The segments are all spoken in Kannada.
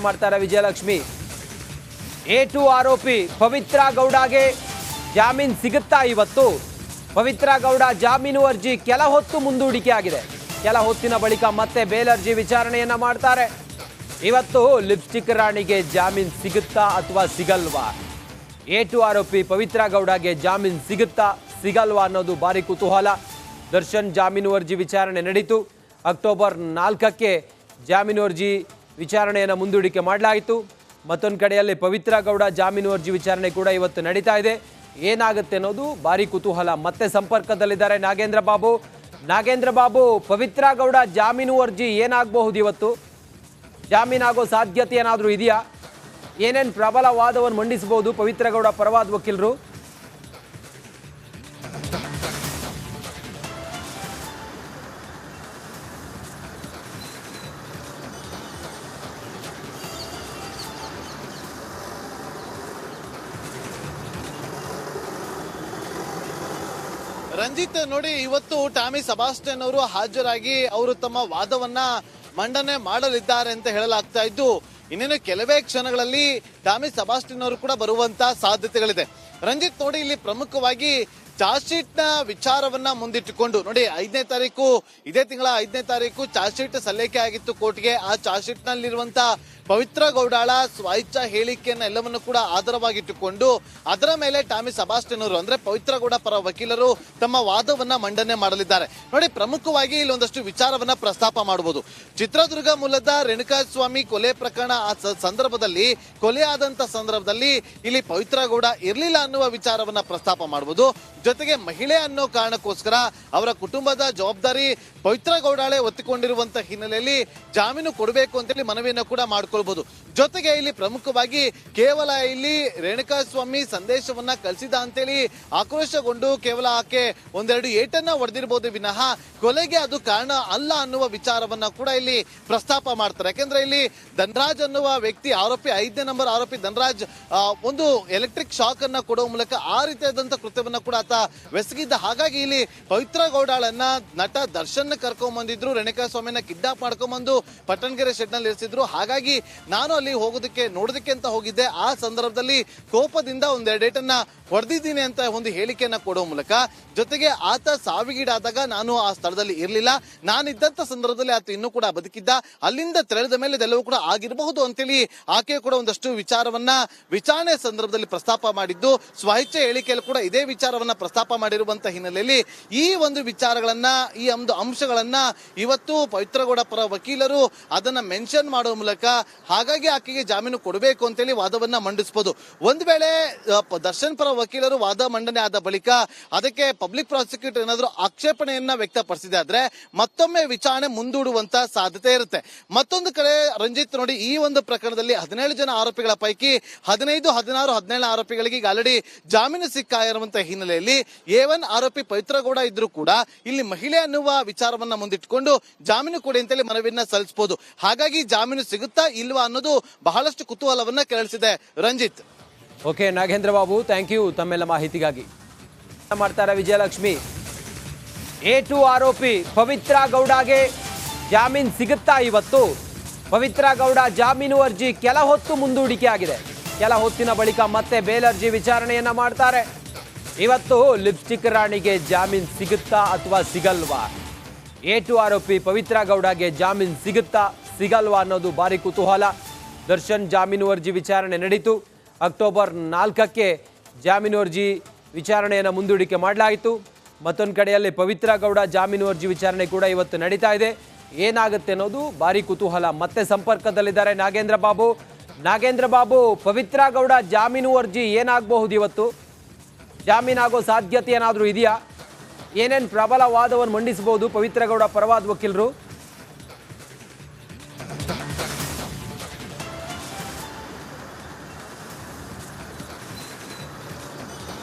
ಮಾಡ್ತಾರೆ ವಿಜಯಲಕ್ಷ್ಮಿ A2 ಆರೋಪಿ ಪವಿತ್ರ ಗೌಡಗೆ ಜಾಮೀನು ಸಿಗುತ್ತಾ ಇವತ್ತು? ಪವಿತ್ರ ಗೌಡ ಜಾಮೀನು ಅರ್ಜಿ ಕೆಲ ಹೊತ್ತು ಮುಂದೂಡಿಕೆ ಆಗಿದೆ. ಕೆಲ ಹೊತ್ತಿನ ಬಳಿಕ ಮತ್ತೆ ಬೇಲ್ ಅರ್ಜಿ ವಿಚಾರಣೆಯನ್ನ ಮಾಡ್ತಾರೆ. ಇವತ್ತು ಲಿಪ್ಸ್ಟಿಕ್ ರಾಣಿಗೆ ಜಾಮೀನು ಸಿಗುತ್ತಾ ಅಥವಾ ಸಿಗಲ್ವಾ? A2 ಆರೋಪಿ ಪವಿತ್ರ ಗೌಡಗೆ ಜಾಮೀನು ಸಿಗುತ್ತಾ ಸಿಗಲ್ವಾ ಅನ್ನೋದು ಭಾರಿ ಕುತೂಹಲ. ದರ್ಶನ್ ಜಾಮೀನು ಅರ್ಜಿ ವಿಚಾರಣೆ ನಡೀತು. ಅಕ್ಟೋಬರ್ 4ಕ್ಕೆ ಜಾಮೀನು ಅರ್ಜಿ ವಿಚಾರಣೆಯನ್ನು ಮುಂದೂಡಿಕೆ ಮಾಡಲಾಯಿತು. ಮತ್ತೊಂದು ಕಡೆಯಲ್ಲಿ ಪವಿತ್ರ ಗೌಡ ಜಾಮೀನು ಅರ್ಜಿ ವಿಚಾರಣೆ ಕೂಡ ಇವತ್ತು ನಡೀತಾ ಇದೆ. ಏನಾಗುತ್ತೆ ಅನ್ನೋದು ಭಾರಿ ಕುತೂಹಲ. ಮತ್ತೆ ಸಂಪರ್ಕದಲ್ಲಿದ್ದಾರೆ ನಾಗೇಂದ್ರ ಬಾಬು, ಪವಿತ್ರ ಗೌಡ ಜಾಮೀನು ಅರ್ಜಿ ಏನಾಗಬಹುದು ಇವತ್ತು? ಜಾಮೀನಾಗೋ ಸಾಧ್ಯತೆ ಏನಾದರೂ ಇದೆಯಾ? ಏನೇನು ಪ್ರಬಲ ವಾದವನ್ನು ಮಂಡಿಸಬಹುದು ಪವಿತ್ರ ಗೌಡ ಪರವಾದ ವಕೀಲರು? ರಂಜಿತ್ ನೋಡಿ, ಇವತ್ತು ಟಾಮಿ ಸಬಾಸ್ಟಿಯನ್ ಅವರು ಹಾಜರಾಗಿ ಅವರು ತಮ್ಮ ವಾದವನ್ನ ಮಂಡನೆ ಮಾಡಲಿದ್ದಾರೆ ಅಂತ ಹೇಳಲಾಗ್ತಾ ಇದ್ದು, ಇನ್ನೇನು ಕೆಲವೇ ಕ್ಷಣಗಳಲ್ಲಿ ಟಾಮಿ ಸಬಾಸ್ಟಿಯನ್ ಅವರು ಕೂಡ ಬರುವಂತ ಸಾಧ್ಯತೆಗಳಿದೆ. ರಂಜಿತ್ ನೋಡಿ, ಇಲ್ಲಿ ಪ್ರಮುಖವಾಗಿ ಚಾರ್ಜ್ ಶೀಟ್ ನ ವಿಚಾರವನ್ನ ಮುಂದಿಟ್ಟುಕೊಂಡು ನೋಡಿ, ಇದೇ ತಿಂಗಳ 5ನೇ ತಾರೀಕು ಚಾರ್ಜ್ ಶೀಟ್ ಸಲ್ಲಿಕೆ ಆಗಿತ್ತು ಕೋರ್ಟ್ಗೆ. ಆ ಚಾರ್ಜ್ ಶೀಟ್ ನಲ್ಲಿರುವಂತ ಪವಿತ್ರ ಗೌಡಾಳ ಸ್ವಇಚ್ಛಾ ಹೇಳಿಕೆಯನ್ನ ಎಲ್ಲವನ್ನು ಕೂಡ ಆಧಾರವಾಗಿಟ್ಟುಕೊಂಡು ಅದರ ಮೇಲೆ ಟಾಮಿ ಸಬಾಸ್ಟಿಯನ್ ಅವರು ಅಂದ್ರೆ ಪವಿತ್ರ ಗೌಡ ಪರ ವಕೀಲರು ತಮ್ಮ ವಾದವನ್ನ ಮಂಡನೆ ಮಾಡಲಿದ್ದಾರೆ. ನೋಡಿ, ಪ್ರಮುಖವಾಗಿ ಇಲ್ಲಿ ಒಂದಷ್ಟು ವಿಚಾರವನ್ನ ಪ್ರಸ್ತಾಪ ಮಾಡಬಹುದು. ಚಿತ್ರದುರ್ಗ ಮೂಲದ ರೇಣುಕಾಸ್ವಾಮಿ ಕೊಲೆ ಪ್ರಕರಣ ಸಂದರ್ಭದಲ್ಲಿ ಕೊಲೆ ಆದಂತ ಸಂದರ್ಭದಲ್ಲಿ ಇಲ್ಲಿ ಪವಿತ್ರ ಗೌಡ ಇರ್ಲಿಲ್ಲ ಅನ್ನುವ ವಿಚಾರವನ್ನ ಪ್ರಸ್ತಾಪ ಮಾಡಬಹುದು. ಜೊತೆಗೆ ಮಹಿಳೆ ಅನ್ನೋ ಕಾರಣಕ್ಕೋಸ್ಕರ ಅವರ ಕುಟುಂಬದ ಜವಾಬ್ದಾರಿ ಪವಿತ್ರ ಗೌಡಾಳೆ ಒತ್ತಿಕೊಂಡಿರುವಂತ ಹಿನ್ನೆಲೆಯಲ್ಲಿ ಜಾಮೀನು ಕೊಡಬೇಕು ಅಂತೇಳಿ ಮನವಿಯನ್ನು ಕೂಡ ಮಾಡ್ಕೊಳ್ಬಹುದು. ಜೊತೆಗೆ ಇಲ್ಲಿ ಪ್ರಮುಖವಾಗಿ ಕೇವಲ ಇಲ್ಲಿ ರೇಣುಕಾಸ್ವಾಮಿ ಸಂದೇಶವನ್ನ ಕಳಿಸಿದ ಅಂತೇಳಿ ಆಕ್ರೋಶಗೊಂಡು ಕೇವಲ ಆಕೆ ಒಂದೆರಡು ಏಟನ್ನ ಹೊಡೆದಿರಬಹುದು ವಿನಃ ಕೊಲೆಗೆ ಅದು ಕಾರಣ ಅಲ್ಲ ಅನ್ನುವ ವಿಚಾರವನ್ನ ಕೂಡ ಇಲ್ಲಿ ಪ್ರಸ್ತಾಪ ಮಾಡ್ತಾರೆ. ಯಾಕೆಂದ್ರೆ ಇಲ್ಲಿ ಧನರಾಜ್ ಅನ್ನುವ ವ್ಯಕ್ತಿ ಆರೋಪಿ, 5ನೇ ನಂಬರ್ ಆರೋಪಿ ಧನರಾಜ್ ಒಂದು ಎಲೆಕ್ಟ್ರಿಕ್ ಶಾಕ್ ಅನ್ನ ಕೊಡುವ ಮೂಲಕ ಆ ರೀತಿಯಾದಂತ ಕೃತ್ಯವನ್ನ ಕೂಡ ಆತ ಬೆಸಗಿದ್ದ. ಹಾಗಾಗಿ ಇಲ್ಲಿ ಪವಿತ್ರ ಗೌಡಾಳನ್ನ ನಟ ದರ್ಶನ್ ಕರ್ಕೊಂಡ್ ಬಂದಿದ್ರು, ರೇಣುಕಾಸ್ವಾಮಿನ ಕಿಡ್ನಾಪ್ ಮಾಡ್ಕೊಂಡ್ಬಂದು ಪಟ್ಟಣಗೆರೆ ಶೆಡ್ ನಲ್ಲಿ ಇರಿಸಿದ್ರು. ಹಾಗಾಗಿ ನಾನು ಅಲ್ಲಿ ನೋಡೋದಕ್ಕೆ ಅಂತ ಹೋಗಿದ್ದೆ. ಆ ಸಂದರ್ಭದಲ್ಲಿ ಕೋಪದಿಂದ ಒಂದೆರಡು ಏಟನ್ನ ಹೊಡೆದಿದ್ದೀನಿ ಅಂತ ಒಂದು ಹೇಳಿಕೆಯನ್ನ ಕೊಡೋ ಮೂಲಕ, ಜೊತೆಗೆ ಆತ ಸಾವಿಗೀಡಾದಾಗ ನಾನು ಆ ಸ್ಥಳದಲ್ಲಿ ಇರಲಿಲ್ಲ, ನಾನಿದ್ದಂತ ಸಂದರ್ಭದಲ್ಲಿ ಆತ ಇನ್ನೂ ಕೂಡ ಬದುಕಿದ್ದ, ಅಲ್ಲಿಂದ ತೆರಳಿದ ಮೇಲೆ ಇದೆಲ್ಲವೂ ಕೂಡ ಆಗಿರಬಹುದು ಅಂತೇಳಿ ಆಕೆ ಕೂಡ ಒಂದಷ್ಟು ವಿಚಾರವನ್ನ ವಿಚಾರಣೆ ಸಂದರ್ಭದಲ್ಲಿ ಪ್ರಸ್ತಾಪ ಮಾಡಿದ್ದು, ಸ್ವಇಚ್ಛೆ ಹೇಳಿಕೆಯಲ್ಲಿ ಕೂಡ ಇದೇ ವಿಚಾರವನ್ನ ಪ್ರಸ್ತಾಪ ಮಾಡಿರುವಂತಹ ಹಿನ್ನೆಲೆಯಲ್ಲಿ ಈ ಒಂದು ವಿಚಾರಗಳನ್ನ, ಈ ಒಂದು ಅಂಶಗಳನ್ನ ಇವತ್ತು ಪವಿತ್ರ ಗೌಡ ಪರ ವಕೀಲರು ಅದನ್ನ ಮೆನ್ಷನ್ ಮಾಡುವ ಮೂಲಕ ಹಾಗಾಗಿ ಆಕೆಗೆ ಜಾಮೀನು ಕೊಡಬೇಕು ಅಂತೇಳಿ ವಾದವನ್ನ ಮಂಡಿಸಬಹುದು. ಒಂದು ವೇಳೆ ದರ್ಶನ್ ಪರ ವಕೀಲರು ವಾದ ಮಂಡನೆ ಆದ ಬಳಿಕ ಅದಕ್ಕೆ ಪಬ್ಲಿಕ್ ಪ್ರಾಸಿಕ್ಯೂಟರ್ ಏನಾದರೂ ಆಕ್ಷೇಪಣೆಯನ್ನ ವ್ಯಕ್ತಪಡಿಸಿದೆ ಆದ್ರೆ ಮತ್ತೊಮ್ಮೆ ವಿಚಾರಣೆ ಮುಂದೂಡುವಂತ ಸಾಧ್ಯತೆ ಇರುತ್ತೆ. ಮತ್ತೊಂದು ಕಡೆ ರಂಜಿತ್ ನೋಡಿ, ಈ ಒಂದು ಪ್ರಕರಣದಲ್ಲಿ 17 ಜನ ಆರೋಪಿಗಳ ಪೈಕಿ 15, 16, 17 ಆರೋಪಿಗಳಿಗೆ ಈಗ ಆಲ್ರೆಡಿ ಜಾಮೀನು ಸಿಕ್ಕಿರುವಂತಹ ಹಿನ್ನೆಲೆಯಲ್ಲಿ A1 ಆರೋಪಿ ಪವಿತ್ರ ಗೌಡ ಇದ್ರೂ ಕೂಡ ಇಲ್ಲಿ ಮಹಿಳೆ ಅನ್ನುವ ವಿಚಾರವನ್ನ ಮುಂದಿಟ್ಟುಕೊಂಡು ಜಾಮೀನು ಕೊಡಿ ಅಂತೇಳಿ ಮನವಿಯನ್ನ ಸಲ್ಲಿಸಬಹುದು. ಹಾಗಾಗಿ ಜಾಮೀನು ಸಿಗುತ್ತಾ ಇಲ್ವಾ ಅನ್ನೋದು ಬಹಳಷ್ಟು ಕುತೂಹಲವನ್ನ ಕೆರಳಿಸಿದೆ. Ranjit. Okay Nagendra Babu, thank you ತಮ್ಮೆಲ್ಲ ಮಾಹಿತಿಗಾಗಿ. ಮಾಡ್ತಾರೆ ವಿಜಯಲಕ್ಷ್ಮಿ. A2 ಆರೋಪಿ ಪವಿತ್ರ ಗೌಡಗೆ ಜಾಮೀನು ಸಿಗುತ್ತಾ ಇವತ್ತು? ಪವಿತ್ರ ಗೌಡ ಜಾಮೀನು ಅರ್ಜಿ ಕೆಲ ಹೊತ್ತು ಮುಂದೂಡಿಕೆ ಆಗಿದೆ. ಕೆಲ ಹೊತ್ತಿನ ಬಳಿಕ ಮತ್ತೆ ಬೇಲ್ ಅರ್ಜಿ ವಿಚಾರಣೆಯನ್ನ ಮಾಡ್ತಾರೆ. ಇವತ್ತು ಲಿಪ್ಸ್ಟಿಕ್ ರಾಣಿಗೆ ಜಾಮೀನು ಸಿಗುತ್ತಾ ಅಥವಾ ಸಿಗಲ್ವಾ? A2 ಆರೋಪಿ ಪವಿತ್ರ ಗೌಡಗೆ ಜಾಮೀನು ಸಿಗುತ್ತಾ ಸಿಗಲ್ವಾ ಅನ್ನೋದು ಭಾರಿ ಕುತೂಹಲ. ದರ್ಶನ್ ಜಾಮೀನು ಅರ್ಜಿ ವಿಚಾರಣೆ ನಡೀತು. ಅಕ್ಟೋಬರ್ 4ಕ್ಕೆ ಜಾಮೀನು ಅರ್ಜಿ ವಿಚಾರಣೆಯನ್ನು ಮುಂದೂಡಿಕೆ ಮಾಡಲಾಯಿತು. ಮತ್ತೊಂದು ಕಡೆಯಲ್ಲಿ ಪವಿತ್ರ ಗೌಡ ಜಾಮೀನು ಅರ್ಜಿ ವಿಚಾರಣೆ ಕೂಡ ಇವತ್ತು ನಡೀತಾ ಇದೆ. ಏನಾಗುತ್ತೆ ಅನ್ನೋದು ಭಾರಿ ಕುತೂಹಲ. ಮತ್ತೆ ಸಂಪರ್ಕದಲ್ಲಿದ್ದಾರೆ ನಾಗೇಂದ್ರ ಬಾಬು, ಪವಿತ್ರ ಗೌಡ ಜಾಮೀನು ಅರ್ಜಿ ಏನಾಗಬಹುದು ಇವತ್ತು? ಜಾಮೀನಾಗೋ ಸಾಧ್ಯತೆ ಏನಾದರೂ ಇದೆಯಾ? ಏನೇನು ಪ್ರಬಲ ವಾದವನ್ನು ಮಂಡಿಸಬಹುದು ಪವಿತ್ರ ಗೌಡ ಪರವಾದ ವಕೀಲರು?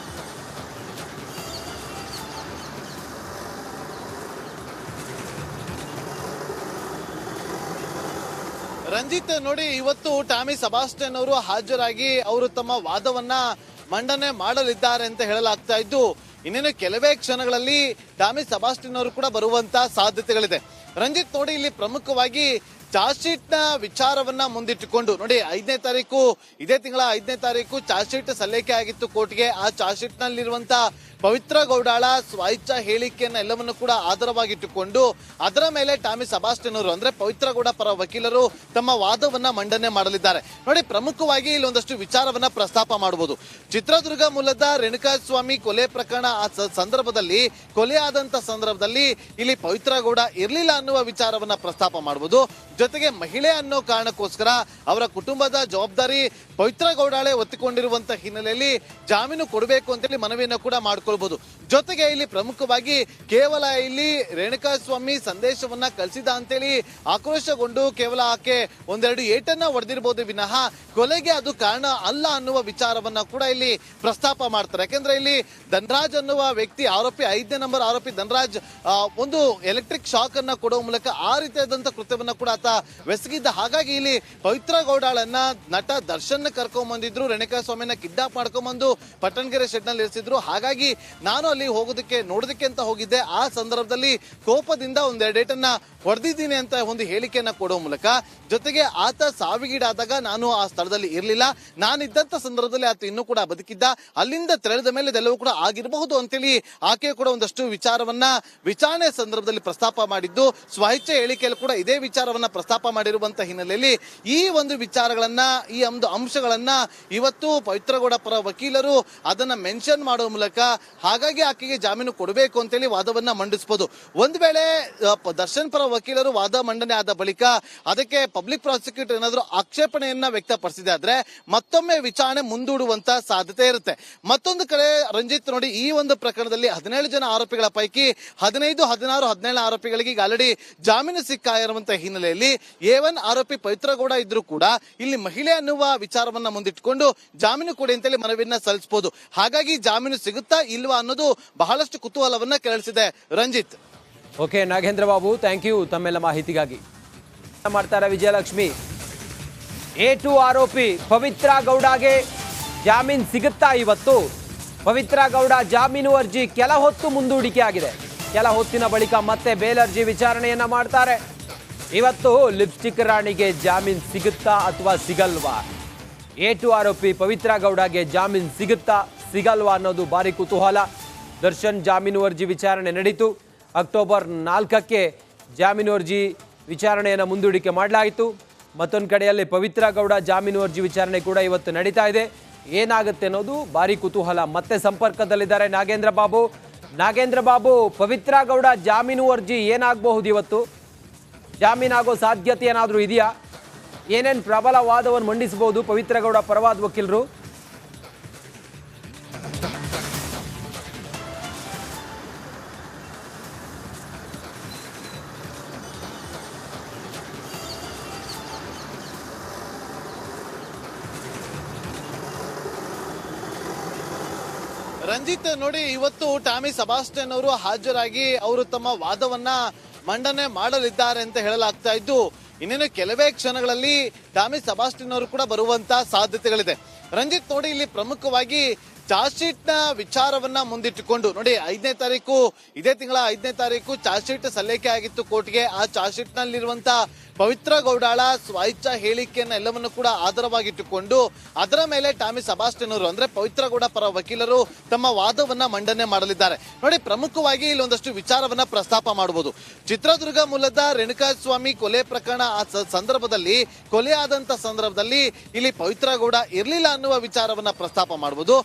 ರಂಜಿತ್ ನೋಡಿ, ಇವತ್ತು ಟಾಮಿ ಸಬಾಸ್ಟಿಯನ್ ಅವರು ಹಾಜರಾಗಿ ಅವರು ತಮ್ಮ ವಾದವನ್ನ ಮಂಡನೆ ಮಾಡಲಿದ್ದಾರೆ ಅಂತ ಹೇಳಲಾಗ್ತಾ ಇದ್ದು, ಇನ್ನೇನು ಕೆಲವೇ ಕ್ಷಣಗಳಲ್ಲಿ ಟಾಮಿ ಸಬಾಸ್ಟಿಯನ್ ಅವರು ಕೂಡ ಬರುವಂತ ಸಾಧ್ಯತೆಗಳಿದೆ. ರಂಜಿತ್ ನೋಡಿ, ಇಲ್ಲಿ ಪ್ರಮುಖವಾಗಿ ಚಾರ್ಜ್ ಶೀಟ್ ನ ವಿಚಾರವನ್ನ ಮುಂದಿಟ್ಟುಕೊಂಡು ನೋಡಿ ಇದೇ ತಿಂಗಳ 5ನೇ ತಾರೀಕು ಚಾರ್ಜ್ ಶೀಟ್ ಸಲ್ಲಿಕೆ ಆಗಿತ್ತು ಕೋರ್ಟ್ಗೆ. ಆ ಚಾರ್ಜ್ ಶೀಟ್ ನಲ್ಲಿರುವಂತ ಪವಿತ್ರ ಗೌಡಾಳ ಸ್ವಾಯಿಚ್ಛ ಹೇಳಿಕೆಯನ್ನ ಎಲ್ಲವನ್ನು ಕೂಡ ಆಧಾರವಾಗಿಟ್ಟುಕೊಂಡು ಅದರ ಮೇಲೆ ಟಾಮಿ ಸಬಾಸ್ಟಿಯನ್ ಅವರು ಅಂದ್ರೆ ಪವಿತ್ರ ಗೌಡ ಪರ ವಕೀಲರು ತಮ್ಮ ವಾದವನ್ನ ಮಂಡನೆ ಮಾಡಲಿದ್ದಾರೆ. ನೋಡಿ, ಪ್ರಮುಖವಾಗಿ ಇಲ್ಲಿ ಒಂದಷ್ಟು ವಿಚಾರವನ್ನ ಪ್ರಸ್ತಾಪ ಮಾಡಬಹುದು. ಚಿತ್ರದುರ್ಗ ಮೂಲದ ರೇಣುಕಾಸ್ವಾಮಿ ಕೊಲೆ ಪ್ರಕರಣ ಸಂದರ್ಭದಲ್ಲಿ ಕೊಲೆ ಆದಂತ ಸಂದರ್ಭದಲ್ಲಿ ಇಲ್ಲಿ ಪವಿತ್ರ ಗೌಡ ಇರ್ಲಿಲ್ಲ ಅನ್ನುವ ವಿಚಾರವನ್ನ ಪ್ರಸ್ತಾಪ ಮಾಡಬಹುದು. ಜೊತೆಗೆ ಮಹಿಳೆ ಅನ್ನೋ ಕಾರಣಕ್ಕೋಸ್ಕರ ಅವರ ಕುಟುಂಬದ ಜವಾಬ್ದಾರಿ ಪವಿತ್ರ ಗೌಡಾಳೆ ಒತ್ತಿಕೊಂಡಿರುವಂತ ಹಿನ್ನೆಲೆಯಲ್ಲಿ ಜಾಮೀನು ಕೊಡಬೇಕು ಅಂತೇಳಿ ಮನವಿಯನ್ನು ಕೂಡ ಮಾಡ್ಕೊಳ್ಬಹುದು. ಜೊತೆಗೆ ಇಲ್ಲಿ ಪ್ರಮುಖವಾಗಿ ಕೇವಲ ಇಲ್ಲಿ ರೇಣುಕಾಸ್ವಾಮಿ ಸಂದೇಶವನ್ನ ಕಳಿಸಿದ ಅಂತೇಳಿ ಆಕ್ರೋಶಗೊಂಡು ಕೇವಲ ಆಕೆ ಒಂದೆರಡು ಏಟನ್ನ ಹೊಡೆದಿರಬಹುದು ವಿನಃ ಕೊಲೆಗೆ ಅದು ಕಾರಣ ಅಲ್ಲ ಅನ್ನುವ ವಿಚಾರವನ್ನ ಕೂಡ ಇಲ್ಲಿ ಪ್ರಸ್ತಾಪ ಮಾಡ್ತಾರೆ. ಯಾಕೆಂದ್ರೆ ಇಲ್ಲಿ ಧನರಾಜ್ ಅನ್ನುವ ವ್ಯಕ್ತಿ ಆರೋಪಿ 5ನೇ ನಂಬರ್ ಆರೋಪಿ ಧನರಾಜ್ ಒಂದು ಎಲೆಕ್ಟ್ರಿಕ್ ಶಾಕ್ ಅನ್ನ ಕೊಡುವ ಮೂಲಕ ಆ ರೀತಿಯಾದಂತ ಕೃತ್ಯವನ್ನ ಕೂಡ ಆತ ಬೆಸಗಿದ್ದ. ಹಾಗಾಗಿ ಇಲ್ಲಿ ಪವಿತ್ರ ಗೌಡಾಳನ್ನ ನಟ ದರ್ಶನ್ ಕರ್ಕೊಂಡ್ ಬಂದಿದ್ರು, ರೇಣುಕಾಸ್ವಾಮಿನ ಕಿಡ್ನಾಪ್ ಮಾಡ್ಕೊಂಡ್ಬಂದು ಪಟ್ಟಣಗೆರೆ ಶೆಡ್ ನಲ್ಲಿ ಇರಿಸಿದ್ರು. ಹಾಗಾಗಿ ನಾನು ಅಲ್ಲಿ ನೋಡೋದಕ್ಕೆ ಅಂತ ಹೋಗಿದ್ದೆ. ಆ ಸಂದರ್ಭದಲ್ಲಿ ಕೋಪದಿಂದ ಒಂದೆರಡು ಏಟನ್ನ ಹೊಡೆದಿದ್ದೀನಿ ಅಂತ ಒಂದು ಹೇಳಿಕೆಯನ್ನ ಕೊಡುವ ಮೂಲಕ ಜೊತೆಗೆ ಆತ ಸಾವಿಗೀಡಾದಾಗ ನಾನು ಆ ಸ್ಥಳದಲ್ಲಿ ಇರಲಿಲ್ಲ, ನಾನಿದ್ದಂತ ಸಂದರ್ಭದಲ್ಲಿ ಆತ ಇನ್ನೂ ಕೂಡ ಬದುಕಿದ್ದ, ಅಲ್ಲಿಂದ ತೆರಳಿದ ಮೇಲೆ ಇದೆಲ್ಲವೂ ಕೂಡ ಆಗಿರಬಹುದು ಅಂತೇಳಿ ಆಕೆ ಕೂಡ ಒಂದಷ್ಟು ವಿಚಾರವನ್ನ ವಿಚಾರಣೆ ಸಂದರ್ಭದಲ್ಲಿ ಪ್ರಸ್ತಾಪ ಮಾಡಿದ್ದು. ಸ್ವಇಚ್ಛೆ ಹೇಳಿಕೆಯಲ್ಲಿ ಕೂಡ ಇದೇ ವಿಚಾರವನ್ನ ಪ್ರಸ್ತಾಪ ಮಾಡಿರುವಂತಹ ಹಿನ್ನೆಲೆಯಲ್ಲಿ ಈ ಒಂದು ವಿಚಾರಗಳನ್ನ ಈ ಒಂದು ಅಂಶಗಳನ್ನ ಇವತ್ತು ಪವಿತ್ರಗೌಡ ಪರ ವಕೀಲರು ಅದನ್ನ ಮೆನ್ಷನ್ ಮಾಡುವ ಮೂಲಕ ಹಾಗಾಗಿ ಆಕೆಗೆ ಜಾಮೀನು ಕೊಡಬೇಕು ಅಂತೇಳಿ ವಾದವನ್ನ ಮಂಡಿಸಬಹುದು. ಒಂದು ವೇಳೆ ದರ್ಶನ್ ಪರ ವಕೀಲರು ವಾದ ಮಂಡನೆ ಆದ ಬಳಿಕ ಅದಕ್ಕೆ ಪಬ್ಲಿಕ್ ಪ್ರಾಸಿಕ್ಯೂಟರ್ ಏನಾದರೂ ಆಕ್ಷೇಪಣೆಯನ್ನ ವ್ಯಕ್ತಪಡಿಸಿದೆ ಆದ್ರೆ ಮತ್ತೊಮ್ಮೆ ವಿಚಾರಣೆ ಮುಂದೂಡುವಂತ ಸಾಧ್ಯತೆ ಇರುತ್ತೆ. ಮತ್ತೊಂದು ಕಡೆ ರಂಜಿತ್ ನೋಡಿ, ಈ ಒಂದು ಪ್ರಕರಣದಲ್ಲಿ 17 ಜನ ಆರೋಪಿಗಳ ಪೈಕಿ 15, 16, 17 ಆರೋಪಿಗಳಿಗೆ ಈಗ ಆಲ್ರೆಡಿ ಜಾಮೀನು ಸಿಕ್ಕಾಗಿರುವಂತಹ ಹಿನ್ನೆಲೆಯಲ್ಲಿ A1 ಆರೋಪಿ ಪವಿತ್ರಗೌಡ ಇದ್ರೂ ಕೂಡ ಇಲ್ಲಿ ಮಹಿಳೆ ಅನ್ನುವ ವಿಚಾರವನ್ನ ಮುಂದಿಟ್ಟುಕೊಂಡು ಜಾಮೀನು ಕೊಡಿ ಅಂತೇಳಿ ಮನವಿಯನ್ನ ಸಲ್ಲಿಸಬಹುದು. ಹಾಗಾಗಿ ಜಾಮೀನು ಸಿಗುತ್ತಾ ಇಲ್ವಾ ಅನ್ನೋದು ಬಹಳಷ್ಟು ಕುತೂಹಲವನ್ನ ಕೆರಳಿಸಿದೆ. Ranjit. Okay Nagendra Babu, thank you ತಮ್ಮೆಲ್ಲ ಮಾಹಿತಿಗಾಗಿ. ಮಾಡ್ತಾರೆ ವಿಜಯಲಕ್ಷ್ಮಿ. A2 ಆರೋಪಿ ಪವಿತ್ರ ಗೌಡಗೆ ಜಾಮೀನು ಸಿಗುತ್ತಾ ಇವತ್ತು? ಪವಿತ್ರ ಗೌಡ ಜಾಮೀನು ಅರ್ಜಿ ಕೆಲ ಹೊತ್ತು ಮುಂದೂಡಿಕೆ ಆಗಿದೆ. ಕೆಲ ಹೊತ್ತಿನ ಬಳಿಕ ಮತ್ತೆ ಬೇಲ್ ಅರ್ಜಿ ವಿಚಾರಣೆಯನ್ನ ಮಾಡ್ತಾರೆ. ಇವತ್ತು ಲಿಪ್ಸ್ಟಿಕ್ ರಾಣಿಗೆ ಜಾಮೀನು ಸಿಗುತ್ತಾ ಅಥವಾ ಸಿಗಲ್ವಾ? A2 ಆರೋಪಿ ಪವಿತ್ರ ಗೌಡಗೆ ಜಾಮೀನು ಸಿಗುತ್ತಾ ಸಿಗಲ್ವಾ ಅನ್ನೋದು ಭಾರಿ ಕುತೂಹಲ. ದರ್ಶನ್ ಜಾಮೀನು ಅರ್ಜಿ ವಿಚಾರಣೆ ನಡೀತು. ಅಕ್ಟೋಬರ್ 4ಕ್ಕೆ ಜಾಮೀನು ಅರ್ಜಿ ವಿಚಾರಣೆಯನ್ನು ಮುಂದೂಡಿಕೆ ಮಾಡಲಾಯಿತು. ಮತ್ತೊಂದು ಕಡೆಯಲ್ಲಿ ಪವಿತ್ರ ಗೌಡ ಜಾಮೀನು ಅರ್ಜಿ ವಿಚಾರಣೆ ಕೂಡ ಇವತ್ತು ನಡೀತಾ ಇದೆ. ಏನಾಗುತ್ತೆ ಅನ್ನೋದು ಭಾರಿ ಕುತೂಹಲ. ಮತ್ತೆ ಸಂಪರ್ಕದಲ್ಲಿದ್ದಾರೆ ನಾಗೇಂದ್ರ ಬಾಬು, ಪವಿತ್ರ ಗೌಡ ಜಾಮೀನು ಅರ್ಜಿ ಏನಾಗಬಹುದು ಇವತ್ತು? ಜಾಮೀನಾಗೋ ಸಾಧ್ಯತೆ ಏನಾದರೂ ಇದೆಯಾ? ಏನೇನು ಪ್ರಬಲ ವಾದವನ್ನು ಮಂಡಿಸಬಹುದು ಪವಿತ್ರ ಗೌಡ ಪರವಾದ ವಕೀಲರು? ರಂಜಿತ್ ನೋಡಿ, ಇವತ್ತು ಟಾಮಿ ಸಬಾಸ್ಟಿಯನ್ ಅವರು ಹಾಜರಾಗಿ ಅವರು ತಮ್ಮ ವಾದವನ್ನ ಮಂಡನೆ ಮಾಡಲಿದ್ದಾರೆ ಅಂತ ಹೇಳಲಾಗ್ತಾ ಇದ್ದು, ಇನ್ನೇನು ಕೆಲವೇ ಕ್ಷಣಗಳಲ್ಲಿ ಟಾಮಿ ಸಬಾಸ್ಟಿಯನ್ ಅವರು ಕೂಡ ಬರುವಂತ ಸಾಧ್ಯತೆಗಳಿದೆ. ರಂಜಿತ್ ನೋಡಿ, ಇಲ್ಲಿ ಪ್ರಮುಖವಾಗಿ ಚಾರ್ಜ್ ಶೀಟ್ ನ ವಿಚಾರವನ್ನ ಮುಂದಿಟ್ಟುಕೊಂಡು ನೋಡಿ, ಇದೇ ತಿಂಗಳ 5ನೇ ತಾರೀಕು ಚಾರ್ಜ್ ಶೀಟ್ ಸಲ್ಲಿಕೆ ಆಗಿತ್ತು ಕೋರ್ಟ್ಗೆ. ಆ ಚಾರ್ಜ್ ಶೀಟ್ ನಲ್ಲಿರುವಂತ ಪವಿತ್ರ ಗೌಡಾಳ ಸ್ವಾಯಿಚ್ಛ ಹೇಳಿಕೆಯನ್ನ ಎಲ್ಲವನ್ನು ಕೂಡ ಆಧಾರವಾಗಿಟ್ಟುಕೊಂಡು ಅದರ ಮೇಲೆ ಟಾಮಿ ಸಬಾಸ್ಟಿಯನ್ ಅವರು ಅಂದ್ರೆ ಪವಿತ್ರ ಗೌಡ ಪರ ವಕೀಲರು ತಮ್ಮ ವಾದವನ್ನ ಮಂಡನೆ ಮಾಡಲಿದ್ದಾರೆ. ನೋಡಿ, ಪ್ರಮುಖವಾಗಿ ಇಲ್ಲಿ ಒಂದಷ್ಟು ವಿಚಾರವನ್ನ ಪ್ರಸ್ತಾಪ ಮಾಡಬಹುದು. ಚಿತ್ರದುರ್ಗ ಮೂಲದ ರೇಣುಕಾಸ್ವಾಮಿ ಕೊಲೆ ಪ್ರಕರಣ ಸಂದರ್ಭದಲ್ಲಿ ಕೊಲೆ ಆದಂತ ಸಂದರ್ಭದಲ್ಲಿ ಇಲ್ಲಿ ಪವಿತ್ರ ಗೌಡ ಇರ್ಲಿಲ್ಲ ಅನ್ನುವ ವಿಚಾರವನ್ನ ಪ್ರಸ್ತಾಪ ಮಾಡಬಹುದು.